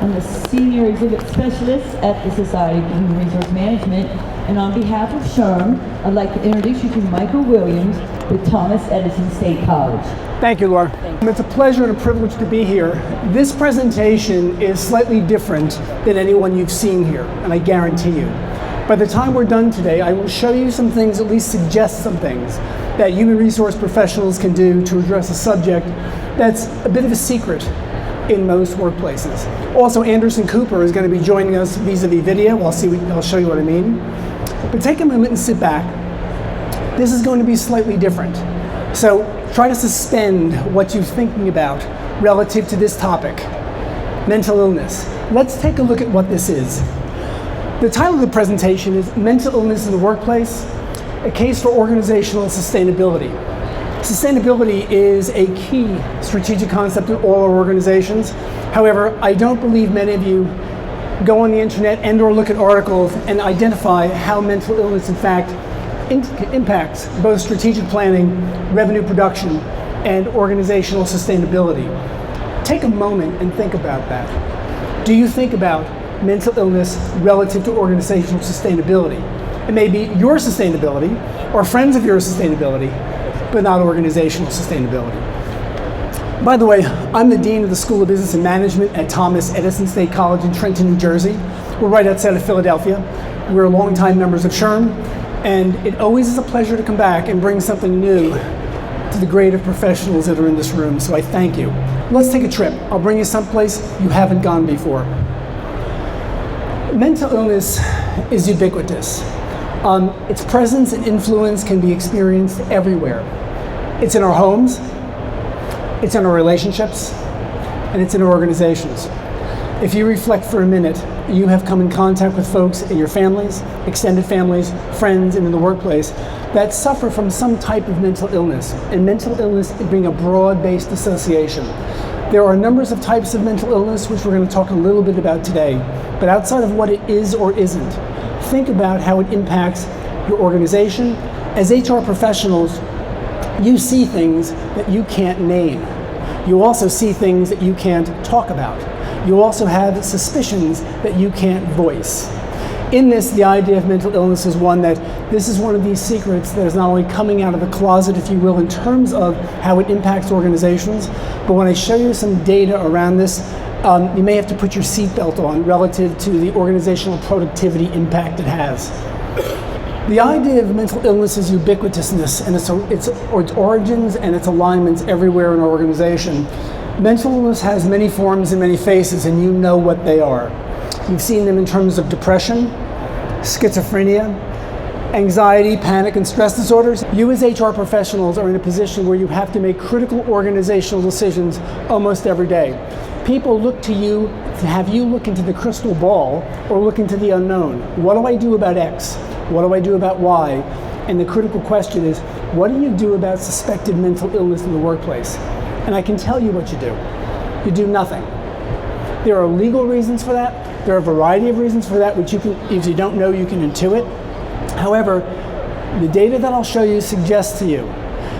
I'm the Senior Exhibit Specialist at the Society for Human Resource Management, and on behalf of SHRM, I'd like to introduce you to Michael Williams with Thomas Edison State College. Thank you, Laura. It's a pleasure and a privilege to be here. This presentation is slightly different than anyone you've seen here, and I guarantee you. By the time we're done today, I will show you some things, at least suggest some things, that human resource professionals can do to address a subject that's a bit of a secret in most workplaces. Also, Anderson Cooper is going to be joining us vis-a-vis video. I'll show you what I mean. But take a moment and sit back. This is going to be slightly different. So try to suspend what you're thinking about relative to this topic, mental illness. Let's take a look at what this is. The title of the presentation is Mental Illness in the Workplace, a Case for Organizational Sustainability. Sustainability is a key strategic concept in all our organizations. However, I don't believe many of you go on the internet and or look at articles and identify how mental illness in fact impacts both strategic planning, revenue production, and organizational sustainability. Take a moment and think about that. Do you think about mental illness relative to organizational sustainability? It may be your sustainability or friends of your sustainability, but not organizational sustainability. By the way, I'm the Dean of the School of Business and Management at Thomas Edison State College in Trenton, New Jersey. We're right outside of Philadelphia. We're longtime members of SHRM, and it always is a pleasure to come back and bring something new to the grade of professionals that are in this room, so I thank you. Let's take a trip. I'll bring you someplace you haven't gone before. Mental illness is ubiquitous. Its presence and influence can be experienced everywhere. It's in our homes, it's in our relationships, and it's in our organizations. If you reflect for a minute, you have come in contact with folks in your families, extended families, friends, and in the workplace that suffer from some type of mental illness, and mental illness being a broad-based association. There are numbers of types of mental illness, which we're going to talk a little bit about today, but outside of what it is or isn't, think about how it impacts your organization. As HR professionals, you see things that you can't name. You also see things that you can't talk about. You also have suspicions that you can't voice. In this, the idea of mental illness is one that this is one of these secrets that is not only coming out of the closet, if you will, in terms of how it impacts organizations, but when I show you some data around this, you may have to put your seatbelt on relative to the organizational productivity impact it has. The idea of mental illness is ubiquitousness, and its origins and its alignments everywhere in our organization. Mental illness has many forms and many faces, and you know what they are. You've seen them in terms of depression, schizophrenia, anxiety, panic, and stress disorders. You as HR professionals are in a position where you have to make critical organizational decisions almost every day. People look to you to have you look into the crystal ball or look into the unknown. What do I do about X? What do I do about Y? And the critical question is, what do you do about suspected mental illness in the workplace? And I can tell you what you do. You do nothing. There are legal reasons for that. There are a variety of reasons for that, which you can, if you don't know, you can intuit. However, the data that I'll show you suggests to you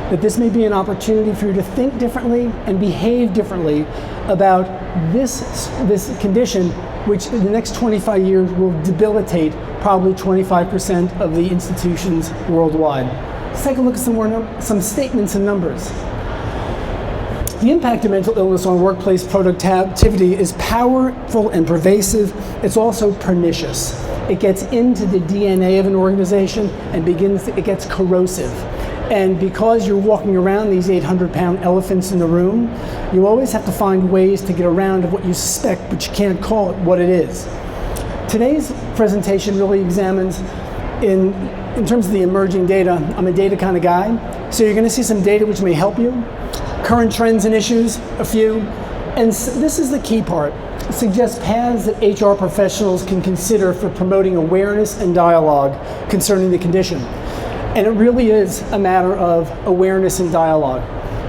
that this may be an opportunity for you to think differently and behave differently about this condition, which in the next 25 years will debilitate probably 25% of the institutions worldwide. Let's take a look at some statements and numbers. The impact of mental illness on workplace productivity is powerful and pervasive. It's also pernicious. It gets into the DNA of an organization and it gets corrosive. And because you're walking around these 800-pound elephants in the room, you always have to find ways to get around of what you suspect, but you can't call it what it is. Today's presentation really examines, in terms of the emerging data, I'm a data kind of guy, so you're going to see some data which may help you, current trends and issues, a few, and this is the key part. It suggests paths that HR professionals can consider for promoting awareness and dialogue concerning the condition. And it really is a matter of awareness and dialogue.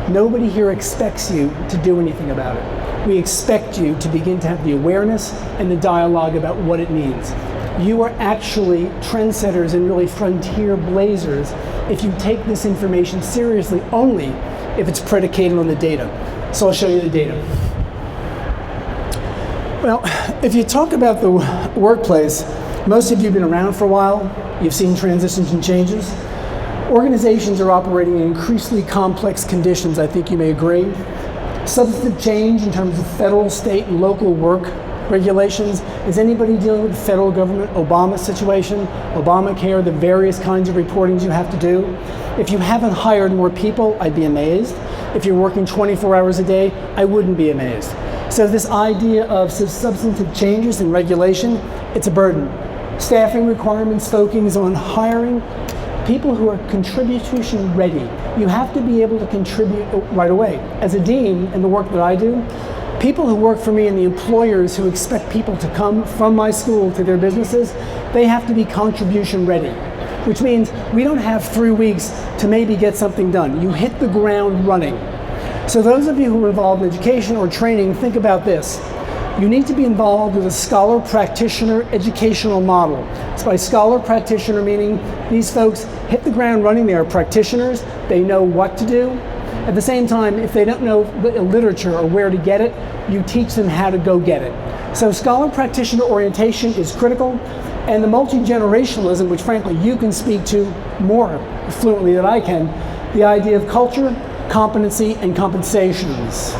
Nobody here expects you to do anything about it. We expect you to begin to have the awareness and the dialogue about what it means. You are actually trendsetters and really frontier blazers if you take this information seriously, only if it's predicated on the data. So I'll show you the data. Well, if you talk about the workplace, most of you have been around for a while. You've seen transitions and changes. Organizations are operating in increasingly complex conditions, I think you may agree. Substantive change in terms of federal, state, and local work regulations. Is anybody dealing with the federal government, Obama situation, Obamacare, the various kinds of reportings you have to do? If you haven't hired more people, I'd be amazed. If you're working 24 hours a day, I wouldn't be amazed. So this idea of substantive changes in regulation, it's a burden. Staffing requirements focusing on hiring people who are contribution ready. You have to be able to contribute right away. As a dean, in the work that I do, people who work for me and the employers who expect people to come from my school to their businesses, they have to be contribution ready, which means we don't have 3 weeks to maybe get something done. You hit the ground running. So those of you who are involved in education or training, think about this. You need to be involved with a scholar-practitioner educational model. So by scholar-practitioner meaning these folks hit the ground running, they are practitioners, they know what to do. At the same time, if they don't know the literature or where to get it, you teach them how to go get it. So scholar-practitioner orientation is critical, and the multi-generationalism, which frankly you can speak to more fluently than I can, the idea of culture, competency, and compensations.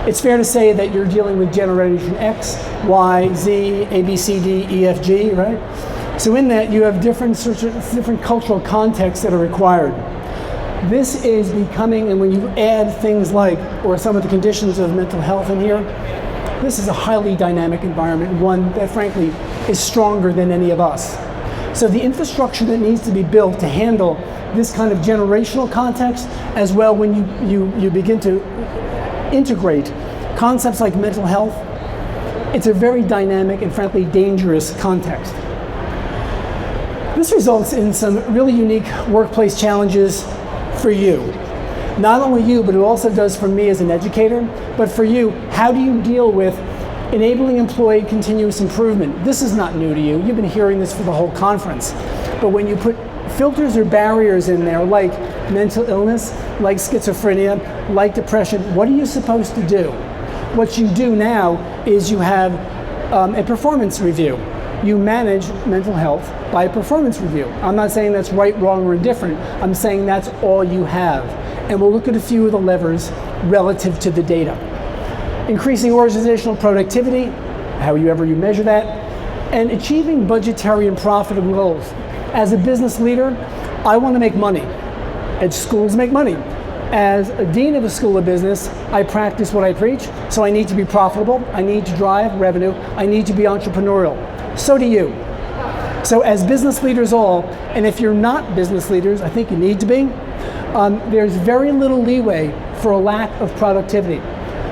It's fair to say that you're dealing with Generation X, Y, Z, A, B, C, D, E, F, G, right? So in that, you have different cultural contexts that are required. This is becoming, and when you add things like, or some of the conditions of mental health in here, this is a highly dynamic environment, one that frankly is stronger than any of us. So the infrastructure that needs to be built to handle this kind of generational context, as well when you begin to integrate concepts like mental health, it's a very dynamic and frankly dangerous context. This results in some really unique workplace challenges for you. Not only you, but it also does for me as an educator, but for you, how do you deal with enabling employee continuous improvement? This is not new to you. You've been hearing this for the whole conference. But when you put filters or barriers in there like mental illness, like schizophrenia, like depression, what are you supposed to do? What you do now is you have a performance review. You manage mental health by a performance review. I'm not saying that's right, wrong, or indifferent. I'm saying that's all you have. And we'll look at a few of the levers relative to the data. Increasing organizational productivity, however you measure that, and achieving budgetary and profitable goals. As a business leader, I want to make money. As schools make money. As a dean of a school of business, I practice what I preach, so I need to be profitable, I need to drive revenue, I need to be entrepreneurial. So do you. So as business leaders all, and if you're not business leaders, I think you need to be, there's very little leeway for a lack of productivity.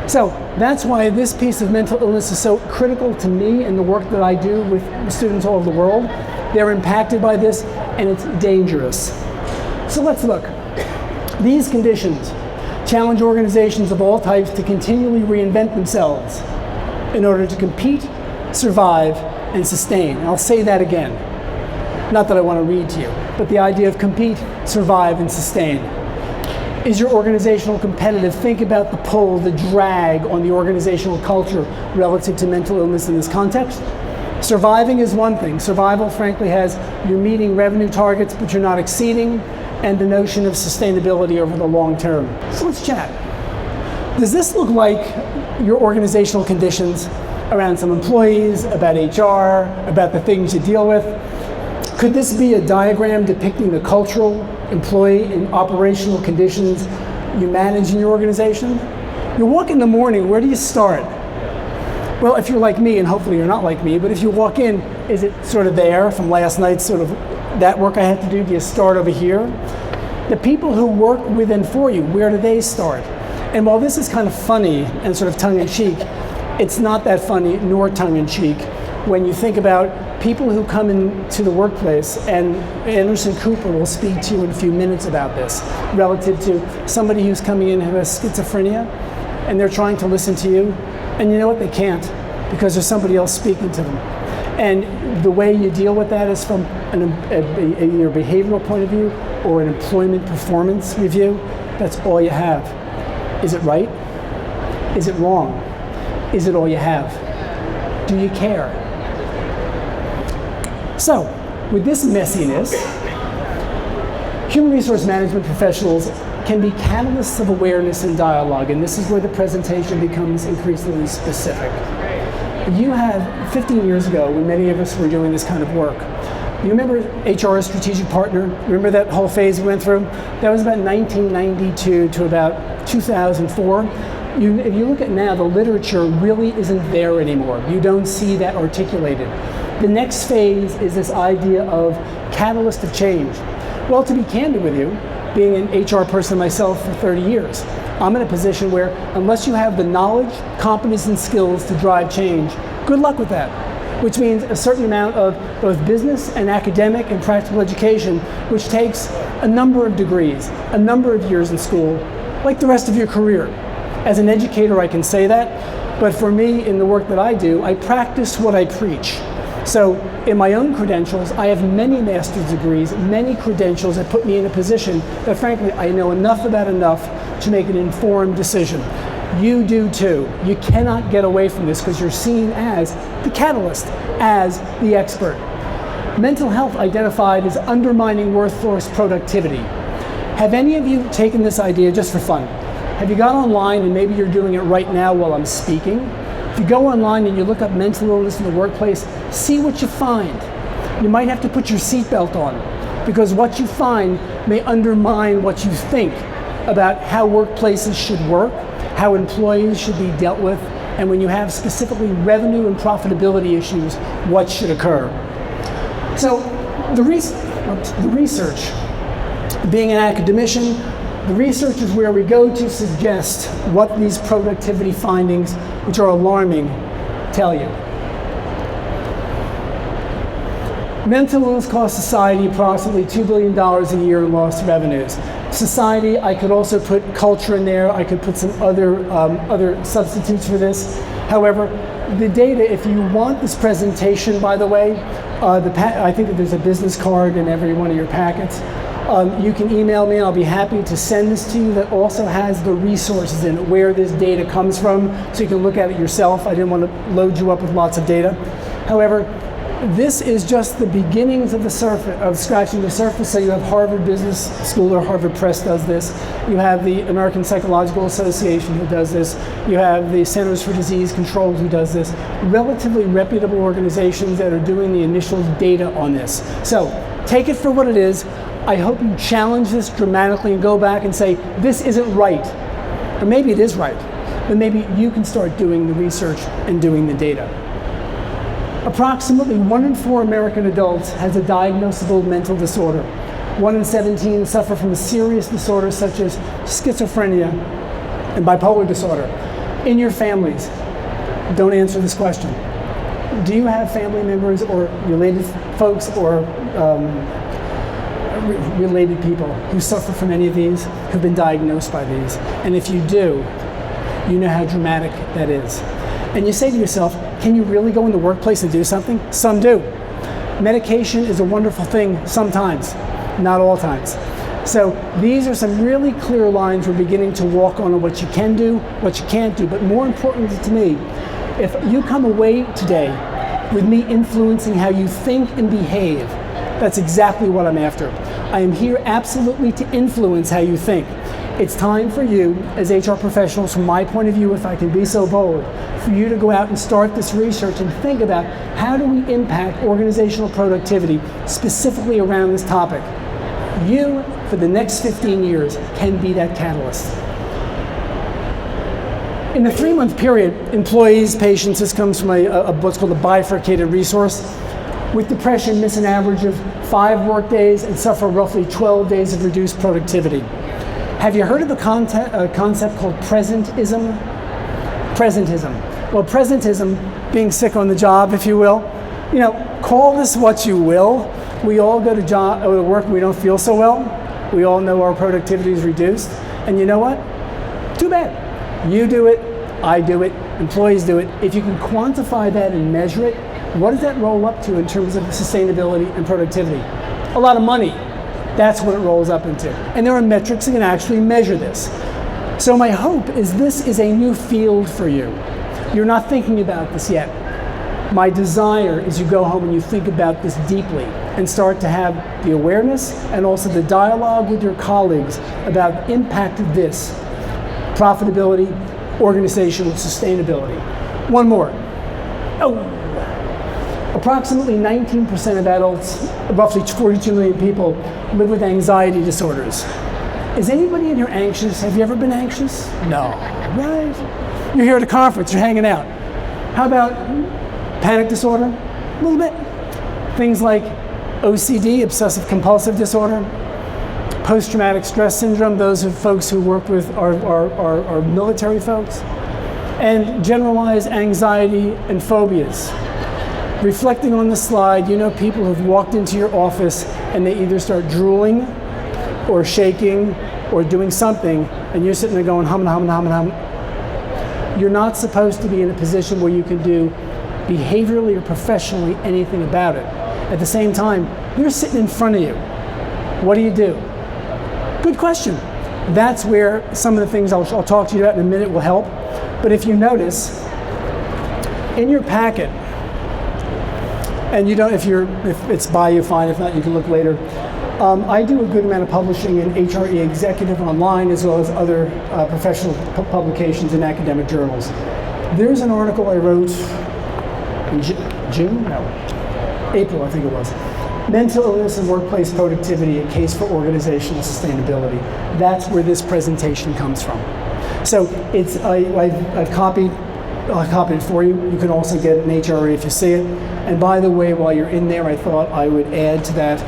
So that's why this piece of mental illness is so critical to me and the work that I do with students all over the world. They're impacted by this, and it's dangerous. So let's look. These conditions challenge organizations of all types to continually reinvent themselves in order to compete, survive, and sustain. And I'll say that again. Not that I want to read to you, but the idea of compete, survive, and sustain. Is your organizational competitive? Think about the pull, the drag on the organizational culture relative to mental illness in this context. Surviving is one thing. Survival, frankly, has you're meeting revenue targets, but you're not exceeding, and the notion of sustainability over the long term. So let's chat. Does this look like your organizational conditions around some employees, about HR, about the things you deal with? Could this be a diagram depicting the cultural, employee, and operational conditions you manage in your organization? You walk in the morning, where do you start? Well, if you're like me, and hopefully you're not like me, but if you walk in, is it sort of there from last night's sort of that work I had to do? Do you start over here? The people who work with and for you, where do they start? And while this is kind of funny and sort of tongue-in-cheek, it's not that funny nor tongue-in-cheek when you think about people who come into the workplace, and Anderson Cooper will speak to you in a few minutes about this, relative to somebody who's coming in who has schizophrenia, and they're trying to listen to you, and you know what, they can't, because there's somebody else speaking to them. And the way you deal with that is from your behavioral point of view or an employment performance review. That's all you have. Is it right? Is it wrong? Is it all you have? Do you care? So, with this messiness, human resource management professionals can be catalysts of awareness and dialogue, and this is where the presentation becomes increasingly specific. You have 15 years ago, when many of us were doing this kind of work, you remember HR strategic partner? Remember that whole phase we went through? That was about 1992 to about 2004. If you look at now, the literature really isn't there anymore. You don't see that articulated. The next phase is this idea of catalyst of change. Well, to be candid with you, being an HR person myself for 30 years, I'm in a position where unless you have the knowledge, competence, and skills to drive change, good luck with that. Which means a certain amount of both business and academic and practical education, which takes a number of degrees, a number of years in school, like the rest of your career. As an educator, I can say that, but for me, in the work that I do, I practice what I preach. So in my own credentials, I have many master's degrees, many credentials that put me in a position that frankly, I know enough about enough to make an informed decision. You do too. You cannot get away from this because you're seen as the catalyst, as the expert. Mental health identified as undermining workforce productivity. Have any of you taken this idea just for fun? Have you gone online, and maybe you're doing it right now while I'm speaking? If you go online and you look up mental illness in the workplace, see what you find. You might have to put your seatbelt on because what you find may undermine what you think about how workplaces should work, how employees should be dealt with, and when you have specifically revenue and profitability issues, what should occur. So the research, being an academician, the research is where we go to suggest what these productivity findings, which are alarming, tell you. Mental illness costs society approximately $2 billion a year in lost revenues. Society, I could also put culture in there. I could put some other substitutes for this. However, the data, if you want this presentation, by the way, I think that there's a business card in every one of your packets. You can email me and I'll be happy to send this to you that also has the resources in it, where this data comes from, so you can look at it yourself. I didn't want to load you up with lots of data. However, this is just the beginnings of the surface, of scratching the surface. So you have Harvard Business School or Harvard Press does this. You have the American Psychological Association who does this. You have the Centers for Disease Control who does this. Relatively reputable organizations that are doing the initial data on this. So take it for what it is. I hope you challenge this dramatically and go back and say, this isn't right. Or maybe it is right, but maybe you can start doing the research and doing the data. Approximately 1 in 4 American adults has a diagnosable mental disorder. 1 in 17 suffer from serious disorders such as schizophrenia and bipolar disorder. In your families, don't answer this question. Do you have family members or related folks or related people who suffer from any of these, who've been diagnosed by these? And if you do, you know how dramatic that is. And you say to yourself, can you really go in the workplace and do something? Some do. Medication is a wonderful thing sometimes, not all times. So these are some really clear lines we're beginning to walk on what you can do, what you can't do. But more importantly to me, if you come away today with me influencing how you think and behave, that's exactly what I'm after. I am here absolutely to influence how you think. It's time for you, as HR professionals, from my point of view, if I can be so bold, for you to go out and start this research and think about how do we impact organizational productivity, specifically around this topic. You, for the next 15 years, can be that catalyst. In the 3-month period, employees, patients, this comes from what's called a bifurcated resource. With depression, miss an average of 5 work days and suffer roughly 12 days of reduced productivity. Have you heard of the concept called presentism? Presentism. Well, presentism, being sick on the job, if you will, call this what you will. We all go to work and we don't feel so well. We all know our productivity is reduced. And you know what? Too bad. You do it, I do it, employees do it. If you can quantify that and measure it, what does that roll up to in terms of sustainability and productivity? A lot of money. That's what it rolls up into. And there are metrics that can actually measure this. So my hope is this is a new field for you. You're not thinking about this yet. My desire is you go home and you think about this deeply and start to have the awareness and also the dialogue with your colleagues about the impact of this: profitability, organizational sustainability. One more. Approximately 19% of adults, roughly 42 million people, live with anxiety disorders. Is anybody in here anxious? Have you ever been anxious? No. Right? You're here at a conference, you're hanging out. How about panic disorder? A little bit. Things like OCD, obsessive compulsive disorder, post-traumatic stress syndrome, those are folks who work with our military folks, and generalized anxiety and phobias. Reflecting on the slide, you know people who've walked into your office and they either start drooling or shaking or doing something, and you're sitting there going hum, hum, hum, hum. You're not supposed to be in a position where you can do behaviorally or professionally anything about it. At the same time, you're sitting in front of you. What do you do? Good question. That's where some of the things I'll talk to you about in a minute will help. But if you notice, in your packet, and you don't, if it's by you, fine. If not, you can look later. I do a good amount of publishing in HRE Executive online, as well as other professional publications in academic journals. There's an article I wrote in June? No, April, I think it was. Mental illness and workplace productivity, a case for organizational sustainability. That's where this presentation comes from. So it's I've copied it for you. You can also get it in HRE if you see it. And by the way, while you're in there, I thought I would add to that,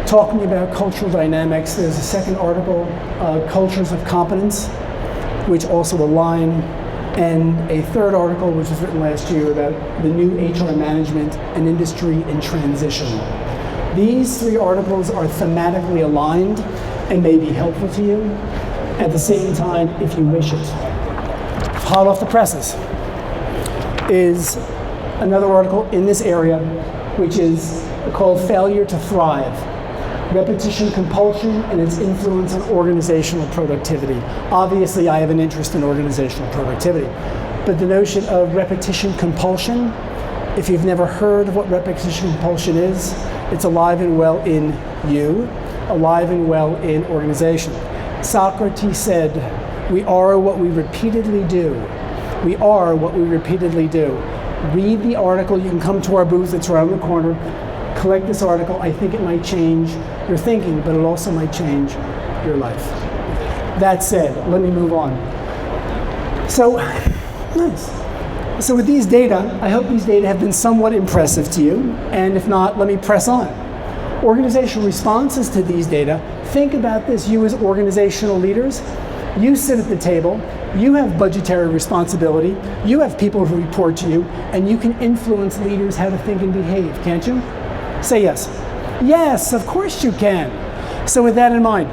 talking about cultural dynamics. There's a second article, Cultures of Competence, which also align, and a third article, which was written last year, about the new HR management and industry in transition. These three articles are thematically aligned and may be helpful to you. At the same time, if you wish it. Hot off the presses is another article in this area, which is called Failure to Thrive: Repetition Compulsion and its Influence on Organizational Productivity. Obviously, I have an interest in organizational productivity, but the notion of repetition compulsion, if you've never heard of what repetition compulsion is, it's alive and well in you, alive and well in organization. Socrates said, "We are what we repeatedly do." We are what we repeatedly do. Read the article. You can come to our booth, it's around the corner. Collect this article. I think it might change your thinking, but it also might change your life. That said, let me move on. So, nice. So with these data, I hope these data have been somewhat impressive to you, and if not, let me press on. Organizational responses to these data. Think about this, you as organizational leaders. You sit at the table, you have budgetary responsibility, you have people who report to you, and you can influence leaders how to think and behave, can't you? Say yes. Yes, of course you can. So with that in mind,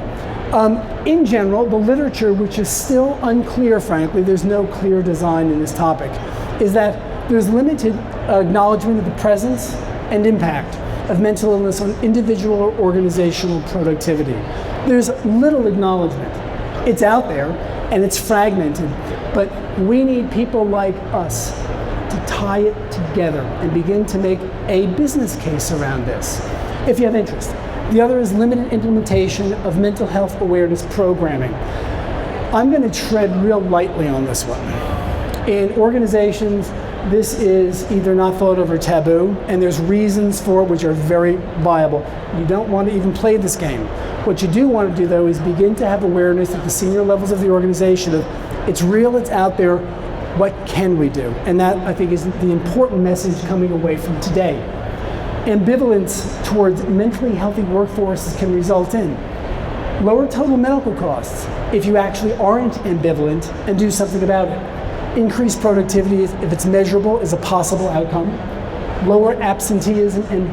in general, the literature, which is still unclear, frankly, there's no clear design in this topic, is that there's limited acknowledgement of the presence and impact of mental illness on individual or organizational productivity. There's little acknowledgement. It's out there and it's fragmented, but we need people like us to tie it together and begin to make a business case around this, if you have interest. The other is limited implementation of mental health awareness programming. I'm going to tread real lightly on this one. In organizations, this is either not thought of or taboo, and there's reasons for it which are very viable. You don't want to even play this game. What you do want to do, though, is begin to have awareness at the senior levels of the organization of it's real, it's out there, what can we do? And that, I think, is the important message coming away from today. Ambivalence towards mentally healthy workforces can result in lower total medical costs if you actually aren't ambivalent and do something about it. Increased productivity, if it's measurable, is a possible outcome. Lower absenteeism and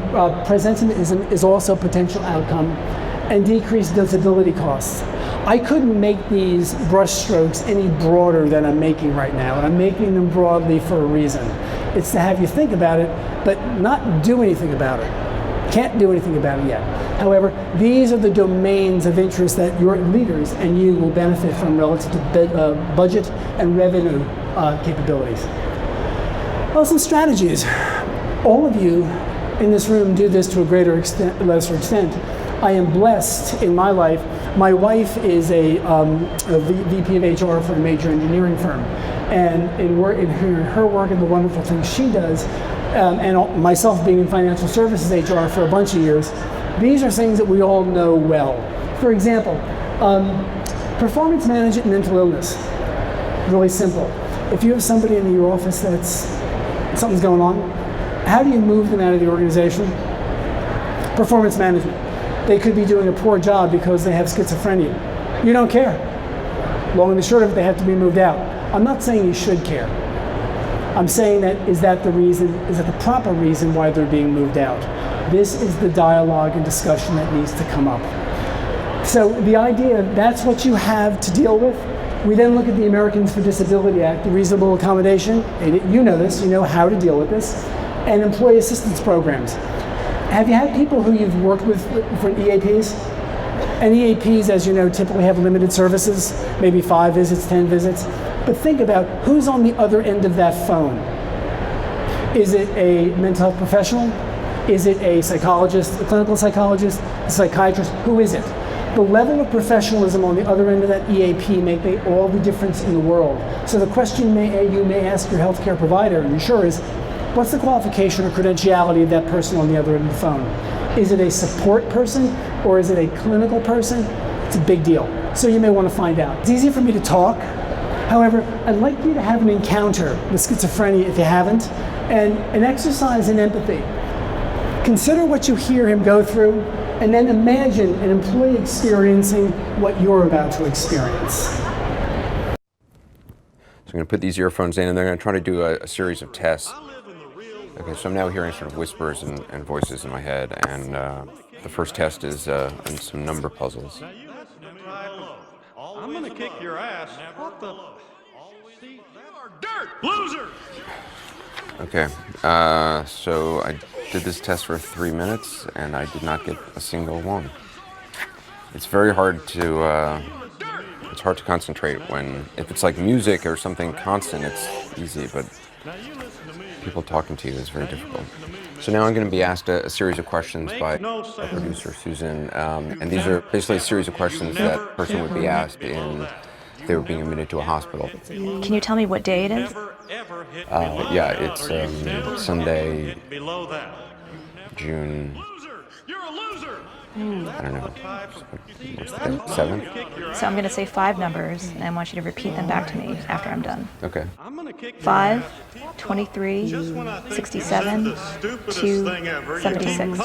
presenteeism is also a potential outcome. And decreased disability costs. I couldn't make these brushstrokes any broader than I'm making right now, and I'm making them broadly for a reason. It's to have you think about it, but not do anything about it. Can't do anything about it yet. However, these are the domains of interest that your leaders and you will benefit from relative to budget and revenue capabilities. Well, some strategies. All of you in this room do this to a greater extent, lesser extent. I am blessed in my life. My wife is a VP of HR for a major engineering firm. And in her work and the wonderful things she does, and myself being in financial services HR for a bunch of years, these are things that we all know well. For example, performance management and mental illness. Really simple. If you have somebody in your office that's something's going on, how do you move them out of the organization? Performance management. They could be doing a poor job because they have schizophrenia. You don't care. Long and the short of it, they have to be moved out. I'm not saying you should care. I'm saying that is that the proper reason why they're being moved out? This is the dialogue and discussion that needs to come up. So the idea, that's what you have to deal with. We then look at the Americans for Disability Act, the reasonable accommodation, and you know this, you know how to deal with this, and employee assistance programs. Have you had people who you've worked with for EAPs? And EAPs, as you know, typically have limited services, maybe 5 visits, 10 visits. But think about who's on the other end of that phone. Is it a mental health professional? Is it a psychologist, a clinical psychologist, a psychiatrist? Who is it? The level of professionalism on the other end of that EAP make all the difference in the world. So the question you may ask your healthcare provider, and sure is, what's the qualification or credentiality of that person on the other end of the phone? Is it a support person or is it a clinical person? It's a big deal. So you may want to find out. It's easy for me to talk. However, I'd like you to have an encounter with schizophrenia if you haven't, and an exercise in empathy. Consider what you hear him go through, and then imagine an employee experiencing what you're about to experience. So I'm going to put these earphones in and they're going to try to do a series of tests. Okay, so I'm now hearing sort of whispers and voices in my head, and the first test is some number puzzles. I'm going to kick your ass. What the? See, that are dirt, loser! Okay, so I did this test for 3 minutes and I did not get a single one. It's very hard to concentrate if it's like music or something constant, it's easy, but people talking to you is very difficult. So now I'm going to be asked a series of questions by our producer, Susan, and these are basically a series of questions that a person would be asked if they were being admitted to a hospital. Can you tell me what day it is? Yeah, it's Sunday, June, I don't know, what's the day, 7th? So I'm going to say 5 numbers, and I want you to repeat them back to me after I'm done. Okay. 5, 23, 67, 2, 76.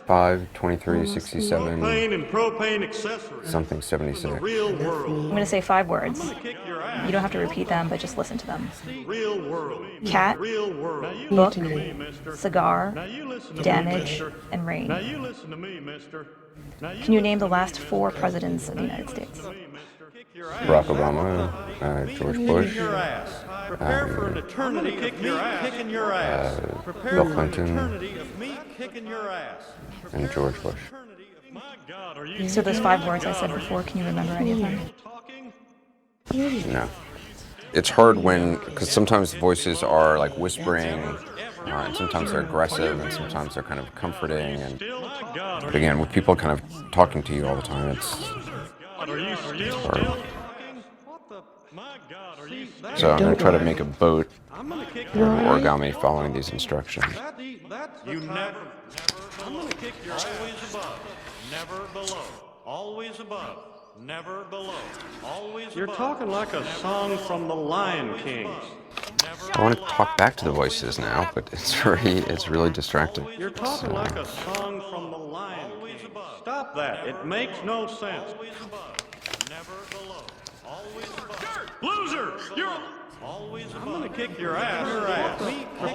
5, 23, 67, something 76. I'm going to say 5 words. You don't have to repeat them, but just listen to them. Cat, book, cigar, damage, and rain. Can you name the last 4 presidents of the United States? Barack Obama, George Bush, Bill Clinton, and George Bush. So those 5 words I said before, can you remember any of them? No. It's hard because sometimes voices are like whispering, and sometimes they're aggressive, and sometimes they're kind of comforting. But again, with people kind of talking to you all the time, it's hard. So I'm going to try to make a boat origami following these instructions. You never. I'm going to kick your always above, never below. Always above, never below. Always above. You're talking like a song from the Lion Kings. I want to talk back to the voices now, but it's really distracting. You're talking like a song from the Lion Kings. Stop that. It makes no sense. Always above, never below. Always above. Loser! You're always above. I'm going to kick your ass.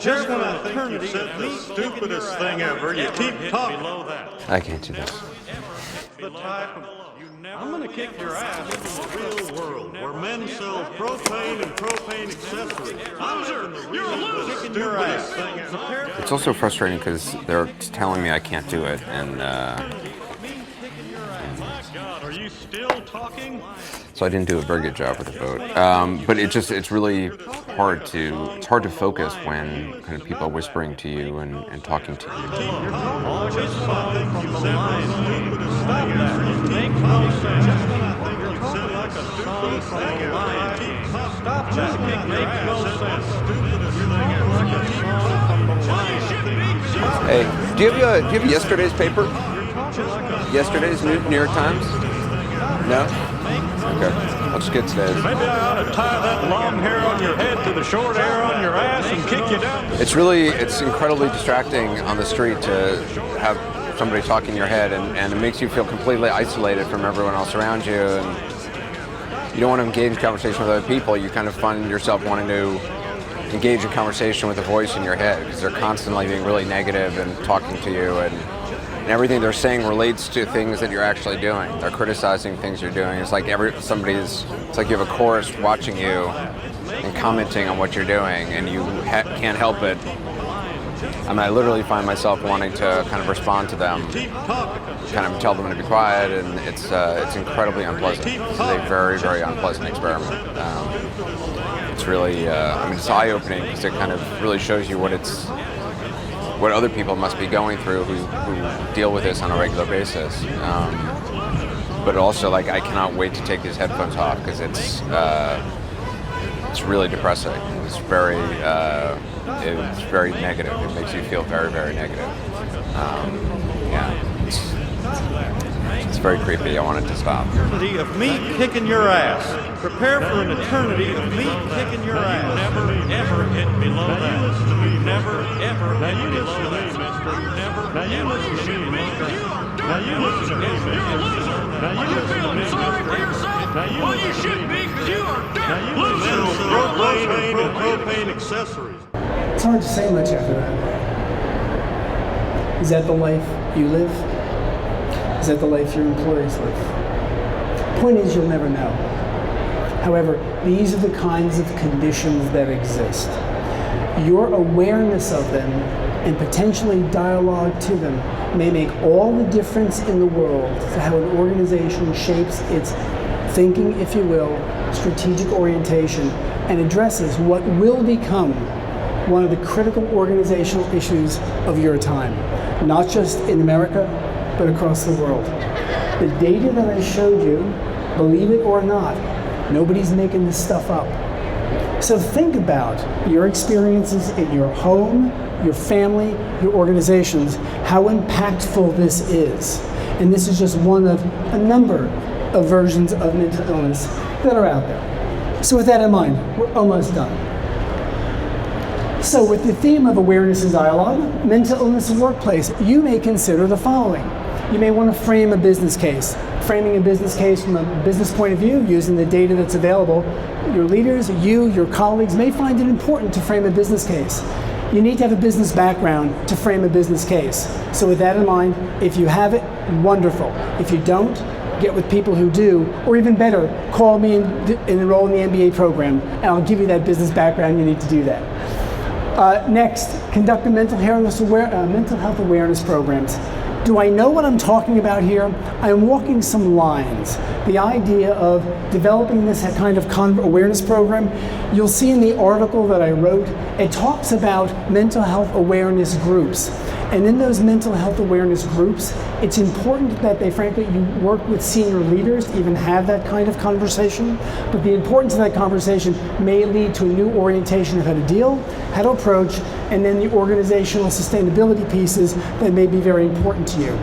Just when I think you said the stupidest thing ever, you keep talking. I can't do this. The type of I'm going to kick your ass in the real world where men sell propane and propane accessories. Loser! You're a loser! Kicking your ass. It's also frustrating because they're telling me I can't do it, and My God, are you still talking? So I didn't do a very good job with the boat. But it's really hard to focus when kind of people are whispering to you and talking to you. Always falling from the line. Stop that. It makes no sense. You're talking like a song from the line. Stop that. It makes no sense. Like a song from the line. Hey, do you have yesterday's paper? Yesterday's New York Times? No? Okay, I'll just get today's. Maybe I ought to tie that long hair on your head to the short hair on your ass and kick you down. It's incredibly distracting on the street to have somebody talking in your head, and it makes you feel completely isolated from everyone else around you, and you don't want to engage in conversation with other people. You kind of find yourself wanting to engage in conversation with a voice in your head because they're constantly being really negative and talking to you, and everything they're saying relates to things that you're actually doing. They're criticizing things you're doing. It's like it's like you have a chorus watching you and commenting on what you're doing, and you can't help it. I mean, I literally find myself wanting to kind of respond to them, kind of tell them to be quiet, and it's incredibly unpleasant. It's a very, very unpleasant experiment. It's really, it's eye-opening because it kind of really shows you what other people must be going through who deal with this on a regular basis. But also, like, I cannot wait to take these headphones off because it's really depressing. It's very negative. It makes you feel very, very negative. It's very creepy. I want it to stop. Eternity of me kicking your ass. Prepare for an eternity of me kicking your ass. Never, ever hit below that. Never, ever hit below that, mister. Never, ever hit below that. Now you listen to me, mister. Now you listen to me, mister. Now you should be, because you are dirt. Propane and propane accessories. It's hard to say much after that. Is that the life you live? Is that the life your employees live? Point is, you'll never know. However, these are the kinds of conditions that exist. Your awareness of them and potentially dialogue to them may make all the difference in the world to how an organization shapes its thinking, if you will, strategic orientation, and addresses what will become one of the critical organizational issues of your time, not just in America, but across the world. The data that I showed you, believe it or not, nobody's making this stuff up. So think about your experiences in your home, your family, your organizations, how impactful this is. And this is just one of a number of versions of mental illness that are out there. So with that in mind, we're almost done. So with the theme of awareness and dialogue, mental illness in workplace, you may consider the following. You may want to frame a business case. Framing a business case from a business point of view, using the data that's available, your leaders, your colleagues may find it important to frame a business case. You need to have a business background to frame a business case. So with that in mind, if you have it, wonderful. If you don't, get with people who do, or even better, call me and enroll in the MBA program, and I'll give you that business background you need to do that. Next, conduct a mental health awareness programs. Do I know what I'm talking about here? I'm walking some lines. The idea of developing this kind of awareness program, you'll see in the article that I wrote, it talks about mental health awareness groups. And in those mental health awareness groups, it's important that you work with senior leaders to even have that kind of conversation. But the importance of that conversation may lead to a new orientation of how to deal, how to approach, and then the organizational sustainability pieces that may be very important to you.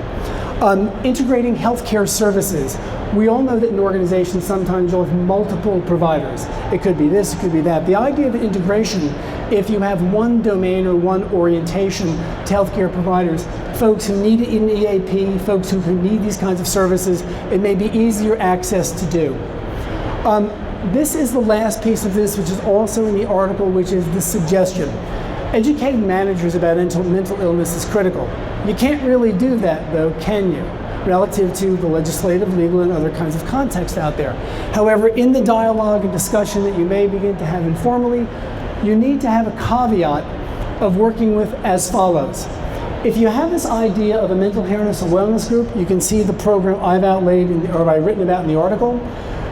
Integrating healthcare services. We all know that in organizations sometimes you'll have multiple providers. It could be this, it could be that. The idea of integration, if you have one domain or one orientation to healthcare providers, folks who need an EAP, folks who need these kinds of services, it may be easier access to do. This is the last piece of this, which is also in the article, which is the suggestion. Educating managers about mental illness is critical. You can't really do that, though, can you? Relative to the legislative, legal, and other kinds of context out there. However, in the dialogue and discussion that you may begin to have informally, you need to have a caveat of working with as follows. If you have this idea of a mental illness and wellness group, you can see the program I've written about in the article.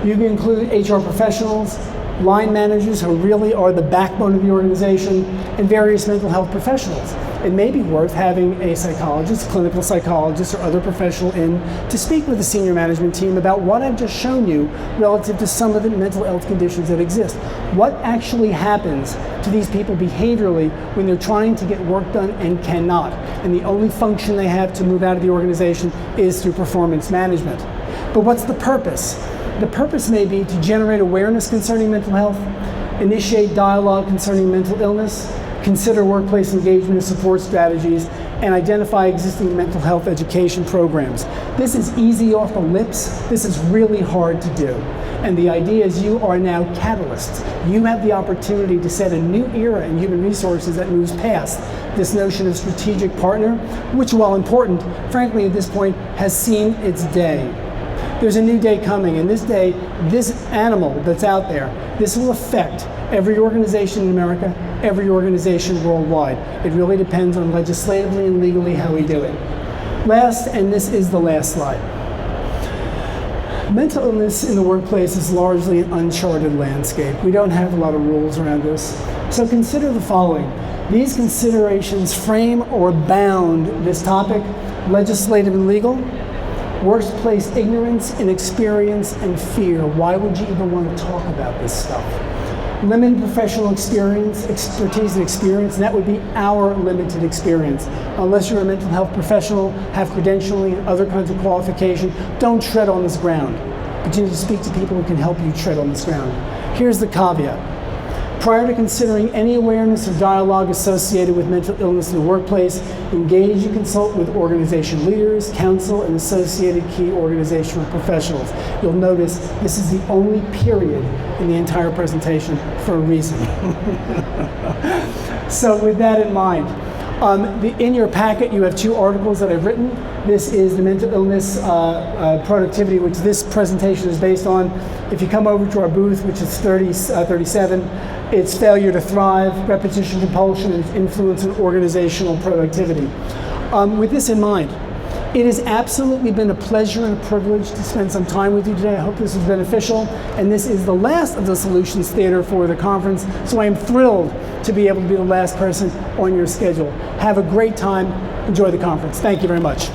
You can include HR professionals, line managers who really are the backbone of the organization, and various mental health professionals. It may be worth having a psychologist, clinical psychologist, or other professional in to speak with the senior management team about what I've just shown you relative to some of the mental health conditions that exist. What actually happens to these people behaviorally when they're trying to get work done and cannot, and the only function they have to move out of the organization is through performance management. But what's the purpose? The purpose may be to generate awareness concerning mental health, initiate dialogue concerning mental illness, consider workplace engagement and support strategies, and identify existing mental health education programs. This is easy off the lips. This is really hard to do. And the idea is you are now catalysts. You have the opportunity to set a new era in human resources that moves past this notion of strategic partner, which, while important, frankly at this point has seen its day. There's a new day coming, and this day, this animal that's out there, this will affect every organization in America, every organization worldwide. It really depends on legislatively and legally how we do it. Last, and this is the last slide. Mental illness in the workplace is largely an uncharted landscape. We don't have a lot of rules around this. So consider the following. These considerations frame or bound this topic: legislative and legal, workplace ignorance, inexperience, and fear. Why would you even want to talk about this stuff? Limited professional experience, expertise and experience, and that would be our limited experience. Unless you're a mental health professional, have credentialing and other kinds of qualification, don't tread on this ground. But you need to speak to people who can help you tread on this ground. Here's the caveat. Prior to considering any awareness or dialogue associated with mental illness in the workplace, engage and consult with organization leaders, counsel, and associated key organizational professionals. You'll notice this is the only period in the entire presentation for a reason. So with that in mind, in your packet you have two articles that I've written. This is the mental illness productivity, which this presentation is based on. If you come over to our booth, which is 37, it's failure to thrive, repetition compulsion, and its influence on organizational productivity. With this in mind, it has absolutely been a pleasure and a privilege to spend some time with you today. I hope this was beneficial. And this is the last of the Solutions Theater for the conference, so I am thrilled to be able to be the last person on your schedule. Have a great time. Enjoy the conference. Thank you very much.